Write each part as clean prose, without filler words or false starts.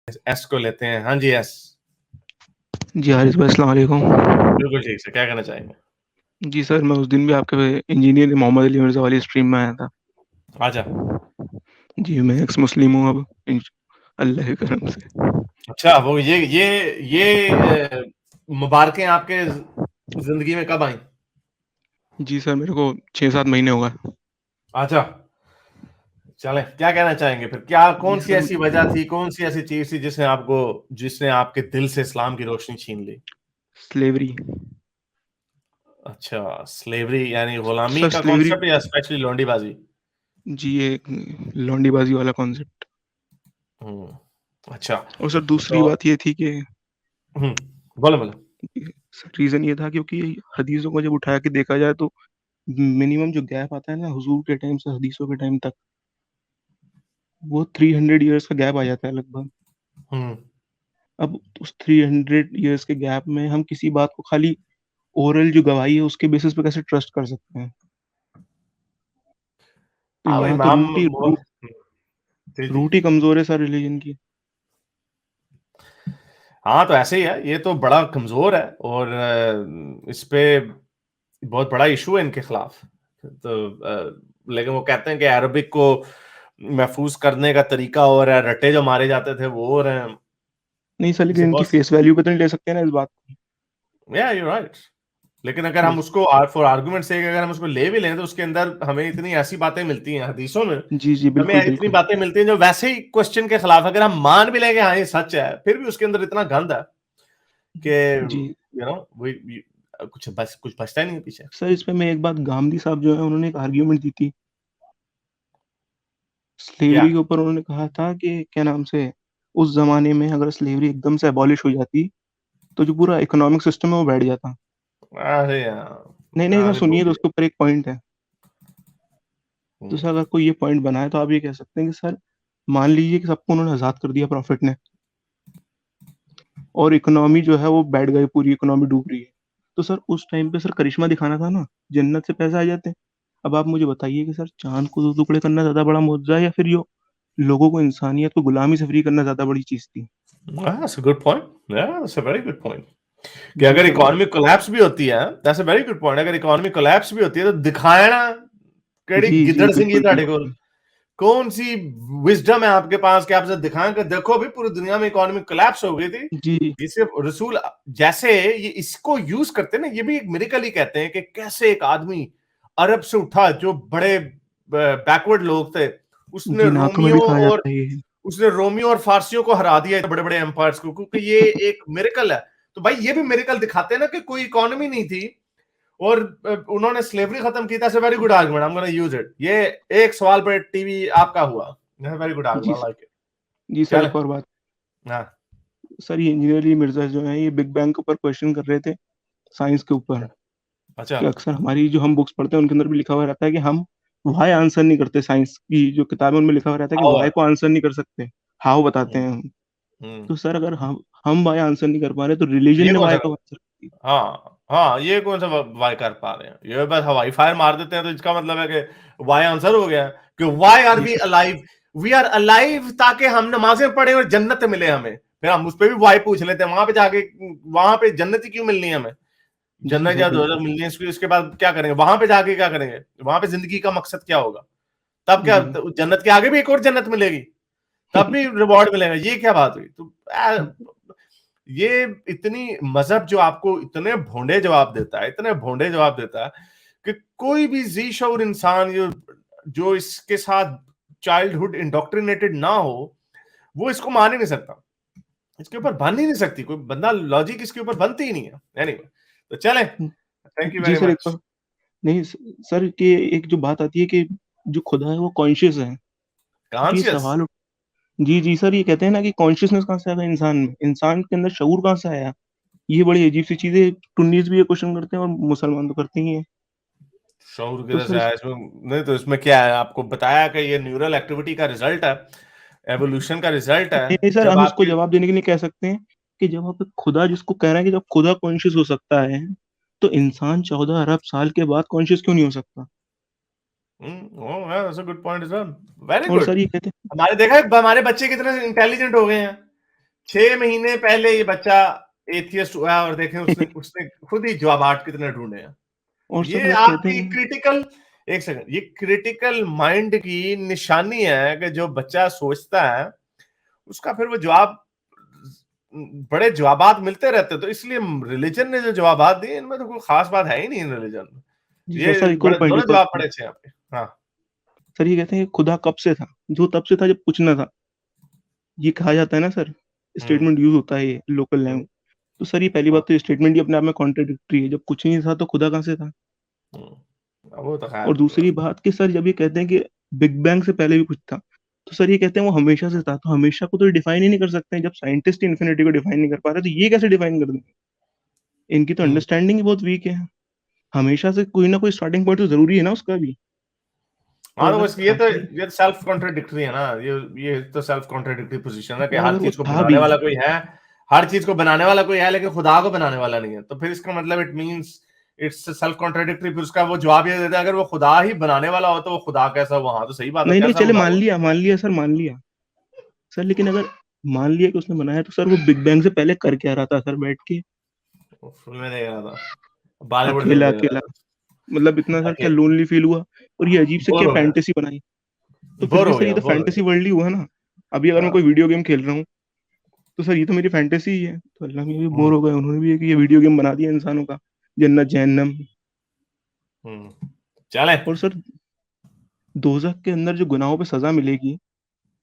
S को लेते हैं। हाँ जी, एस। जी हारिस भाई, अस्सलाम वालेकुम। बिल्कुल ठीक से, क्या कहना चाहेंगे? जी सर, मैं उस दिन भी आपके इंजीनियर मोहम्मद अली मिर्ज़ा वाली स्ट्रीम में आया था। आजा। जी, मैं एक्स मुस्लिम हूँ अब, अल्लाह के करम से। अच्छा, वो ये मुबारकें आपके जिंदगी में कब आई? जी सर, मेरे को 6-7 महीने हो गए। अच्छा, चलें, क्या कहना चाहेंगे फिर? क्या जी कौन सी सर, ऐसी वजह थी, कौन सी ऐसी चीज थी जिसने आपके दिल से इस्लाम की रोशनी छीन ली? स्लेवरी। अच्छा, स्लेवरी यानी गुलामी सर का स्लेवरी, कॉन्सेप्ट या स्पेशली लोंडीबाजी? जी ये लौंडीबाजी वाला कॉन्सेप्ट। अच्छा। और सर दूसरी तो बात ये थी कि बोलो बोलो। सर रीज़न ये था क्योंकि हदीसों को जब उठा के देखा जाए तो मिनिमम जो गैप आता है ना हुजूर के टाइम से हदीसों के टाइम तक, वो 300 ईयर्स का गैप आ जाता है लगभग। हम्म अब उस 300 ईयर्स के गैप में हम किसी बात को खाली ओरल जो गवाही है उसके बेसिस पे कैसे ट्रस्ट कर सकते हैं? तो हाँ, वो यहाँ तो इमाम वो जी जी। रूट ही कमजोर है सर रिलीजन की। हाँ, तो ऐसे ही है, ये तो बड़ा कमजोर है और इस पे बहुत बड़ा इशू है इनके खिलाफ। तो लेकिन वो कहते हैं कि अरबिक को महफूज करने का तरीका और है, रट्टे जो मारे जाते थे वो और हैं। नहीं सर, लेकिन इसे इनकी बहुत फेस वैल्यू पे तो नहीं ले सकते ना इस बात को। या यू राइट। लेकिन अगर हम बस। उसको फॉर आर्गुमेंट से अगर हम उसको ले भी लें तो उसके अंदर हमें इतनी ऐसी बातें मिलती हैं हदीसों में, जी जी, हमें बिल्कुल इतनी बिल्कुल। बातें मिलती हैं जो वैसे ही क्वेश्चन के खिलाफ, अगर हम मान भी लेंगे हाँ ये सच है, फिर भी उसके अंदर इतना गंद है कि जी कुछ बचता ही नहीं है पीछे। सर, इस पे मैं एक बात, गांधी साहब जो है उन्होंने एक आर्ग्यूमेंट दी थी क्या? स्लेवरी के ऊपर। उन्होंने कहा था कि क्या नाम से, उस जमाने में अगर स्लेवरी एकदम से अबॉलिश हो जाती तो जो पूरा इकोनॉमिक सिस्टम है वो बैठ जाता। अरे यार, नहीं नहीं सर, अरे सुनिए तो, बोलिए। उसके ऊपर एक पॉइंट है। तो हम्म, सर अगर कोई ये पॉइंट बनाए तो आप ये कह सकते हैं कि सर मान लीजिए कि सबको उन्होंने आज़ाद कर दिया प्रॉफिट ने, और इकोनॉमी जो है वो बैठ गई, पूरी इकोनॉमी डूब रही है। तो सर उस टाइम पे सर करिश्मा दिखाना था ना, जन्नत से पैसे आ जाते। अब आप मुझे बताइए कि सर चांद को दो टुकड़े करना ज्यादा बड़ा मुआवजा है या फिर जो लोगों को इंसानियत को गुलामी से फ्री करना ज्यादा बड़ी चीज थी? that's a good point. Yeah, that's a very good point. कि जी अगर सर। इकोनॉमी कोलैप्स भी होती है, that's a very good point. अगर इकोनॉमी कोलैप्स भी होती है तो दिखाए ना, केड़ी जी जी, गिदड़ सिंगी बिल्कुल ਤੁਹਾਡੇ ਕੋਲ, बिल्कुल। कौन सी विजडम है आपके पास कि आप इसे दिखाएं कि देखो अभी पूरी दुनिया में इकोनॉमी कोलैप्स हो गई थी। जी जिसे रसूल जैसे ये इसको यूज करते हैं ना, ये भी एक मिरेकल ही कहते हैं कि कैसे एक आदमी अरब से उठा जो बड़े बैकवर्ड लोग थे, उसने जी, नातों में रोमियो भी कहा और जाता है ये। उसने रोमियो और फारसियों को हरा दिया बड़े बड़े एम्पायर्स को, क्योंकि ये एक मिरेकल है। तो भाई ये भी मिरेकल दिखाते हैं ना कि कोई इकोनॉमी नहीं थी और उन्होंने स्लेवरी खत्म की। था very good argument, I am gonna use it. ये एक सवाल पे टीवी आपका हुआ। वेरी गुड जी आर्गुमेंट, लाइक इट। जी सर, चले। एक और बात। हाँ। सर ये इंजीनियर अली मिर्जा जो है ये बिग बैंग के ऊपर क्वेश्चन कर रहे थे, साइंस के ऊपर। अच्छा। कि अक्सर हमारी जो हम बुक्स पढ़ते हैं उनके अंदर भी लिखा हुआ रहता है कि हम वाई आंसर नहीं करते, साइंस की जो किताबें उनमें लिखा हुआ रहता है कि आओ वाई है। को आंसर नहीं कर सकते, हाउ बताते हम्म, हैं हम। हम्म। तो सर अगर हम वाई आंसर नहीं कर पा रहे तो रिलीजन ये ने कौन वाई सा? का आंसर कर हाँ हाँ, ये कौन सा वाई कर पा रहे हैं? ये बस हवाई फायर मार देते हैं तो इसका मतलब है कि वाई आंसर हो गया कि वाई आर जी we sir. Alive. We are alive ताकि हम नमाजें पढ़े और जन्नत मिले हमें। फिर हम उस पर भी वाई पूछ लेते हैं वहां पे जाके, वहां पे जन्नत ही क्यों मिलनी है हमें? जी जन्नत सर या दोजख बिल्कुल। मिलनी है, इसके बाद क्या करेंगे? वहां पे जाके क्या करेंगे? वहां पे जिंदगी का मकसद क्या होगा? तब क्या जी जन्नत के आगे भी एक और जन्नत मिलेगी, तब भी रिवॉर्ड मिलेगा? ये क्या बात हुई? तो ये इतनी मजहब जो आपको इतने भोंडे जवाब देता है, इतने भोंडे जवाब देता है कि कोई भी जी शऊर इंसान जो इसके साथ चाइल्डहुड इंडोक्ट्रिनेटेड ना हो, वो इसको मान ही नहीं सकता। इसके ऊपर बन ही नहीं सकती, कोई बंदा लॉजिक इसके ऊपर बनती ही नहीं है। एनीवे, तो चलें। थैंक यू जी वेरी सर, एक मच। और। नहीं सर, कि एक जो बात आती है कि जो खुदा है वो कॉन्शियस है। अब ये कॉन्शियस। सवाल जी जी सर, ये कहते हैं ना कि कॉन्शियसनेस कहाँ से आया इंसान में, इंसान के अंदर शऊर कहाँ से आया? ये बड़ी अजीब सी चीजें टुन्नीस भी ये क्वेश्चन करते हैं और मुसलमान तो करते ही हैं। शऊर तो किधर से सर आया इसमें? नहीं तो इसमें क्या है? आपको बताया कि ये न्यूरल एक्टिविटी का रिजल्ट है, एवोल्यूशन का रिजल्ट है। नहीं सर, जब हम उसको आपके जवाब देने के लिए कह सकते हैं कि जब आप खुदा जिसको कह रहे हैं कि जब खुदा कॉन्शियस हो सकता है तो इंसान 14 अरब साल के बाद कॉन्शियस क्यों नहीं हो सकता? गुड पॉइंट इज वेरी और गुड। सर ये कहते हैं। हमारे देखा है, हमारे बच्चे कितने इंटेलिजेंट हो गए हैं। 6 महीने पहले ये बच्चा एथियस्ट हुआ और देखें उसने उसने खुद ही जवाबात कितने ढूंढे हैं। और सर ये वो कहते आपकी हैं क्रिटिकल, एक सेकंड, ये क्रिटिकल माइंड की निशानी है कि जो बच्चा सोचता है उसका फिर वो जवाब, बड़े जवाबात मिलते रहते हैं। तो इसलिए रिलीजन ने जो जवाबात दिए इनमें तो कोई खास बात है ही नहीं इन रिलीजन में। जी ये सर, एक और बड़े पॉइंट, दोनों जवाब बड़े अच्छे हैं आपके। हाँ सर ये कहते हैं कि खुदा कब से था, जो तब से था जब कुछ ना था। ये कहा जाता है ना सर, स्टेटमेंट यूज होता है ये लोकल लैंग्वेज। तो सर ये पहली बात तो स्टेटमेंट ही अपने आप में कॉन्ट्रडिक्टरी है, जब कुछ ही नहीं था तो खुदा कहाँ से था। वो तो खैर। और दूसरी बात कि सर जब ये कहते हैं कि बिग बैंग से पहले भी कुछ था, तो सर ये कहते हैं वो हमेशा से था, तो हमेशा को तो डिफाइन ही नहीं कर सकते हैं। जब साइंटिस्ट इन्फिनिटी को डिफाइन नहीं कर पा रहे तो ये कैसे डिफाइन कर देंगे। इनकी तो अंडरस्टैंडिंग ही बहुत वीक है। हमेशा से कोई ना कोई स्टार्टिंग पॉइंट तो जरूरी है ना उसका भी। हाँ तो अगर बस ये सेल्फ कॉन्ट्रडिक्टरी है ना, ये तो सेल्फ कॉन्ट्रडिक्टरी पोजीशन है कि और हर अगर वो चीज को था बनाने भी, वाला कोई है, हर चीज को बनाने वाला कोई है लेकिन खुदा को बनाने वाला नहीं है। तो फिर इसका मतलब it means it's self contradictory. फिर उसका वो जवाब ये देता है अगर वो खुदा ही बनाने वाला हो तो वो खुदा कैसा हुआ। हाँ तो सही बात है, नहीं नहीं कैसा चले, होगा मान वो। लिया सर, मान लिया सर, लेकिन अगर मान लिया कि उसने बनाया, तो सर वो बिग बैंग से पहले कर क्या रहा था सर बैठ के फिल्में देख रहा था, बॉलीवुड फिल्म अकेला देख अकेला। रहा मतलब इतना था। सर क्या लोनली फील हुआ, और ये अजीब से बोर क्या हो गया, फैंटेसी बनाई। तो फिर बोर भी हो सर ये गया, तो बोर हो फैंटेसी गया। वर्ल्ड ही हुआ ना। अभी अगर मैं कोई हाँ। वीडियो गेम खेल रहा हूँ, तो सर ये तो मेरी फैंटेसी ही है। तो अल्लाह में भी बोर हम्म, हो गए, उन्होंने भी ये वीडियो गेम बना दिया इंसानों का, जन्नत जहन्नम। चले। और सर दोज़ख के अंदर जो गुनाहों पे सजा मिलेगी,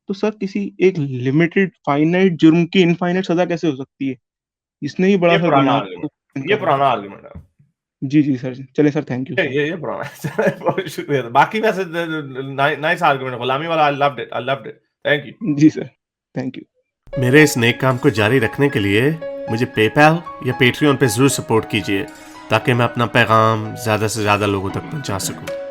तो सर किसी एक लिमिटेड फाइनाइट जुर्म की इनफाइनाइट सजा कैसे हो सकती है। इसने ही ये बड़ा सा पुराना गुनाह को आर्गुमेंट, ये करा है। पुराना आर्गुमेंट है। जी जी सर, चले सर, थैंक यू सर। ये पुराना है। बहुत शुक्रिया। बाकी वैसे नाइस आर्गुमेंट, गुलामी वाला, I loved it, I loved it. Thank you. जी सर, थैंक यू। मेरे इस नेक काम को जारी रखने के लिए मुझे पेपैल या पेट्रियन पे जरूर सपोर्ट कीजिए ताकि मैं अपना पैगाम ज़्यादा से ज़्यादा लोगों तक पहुंचा सकूं।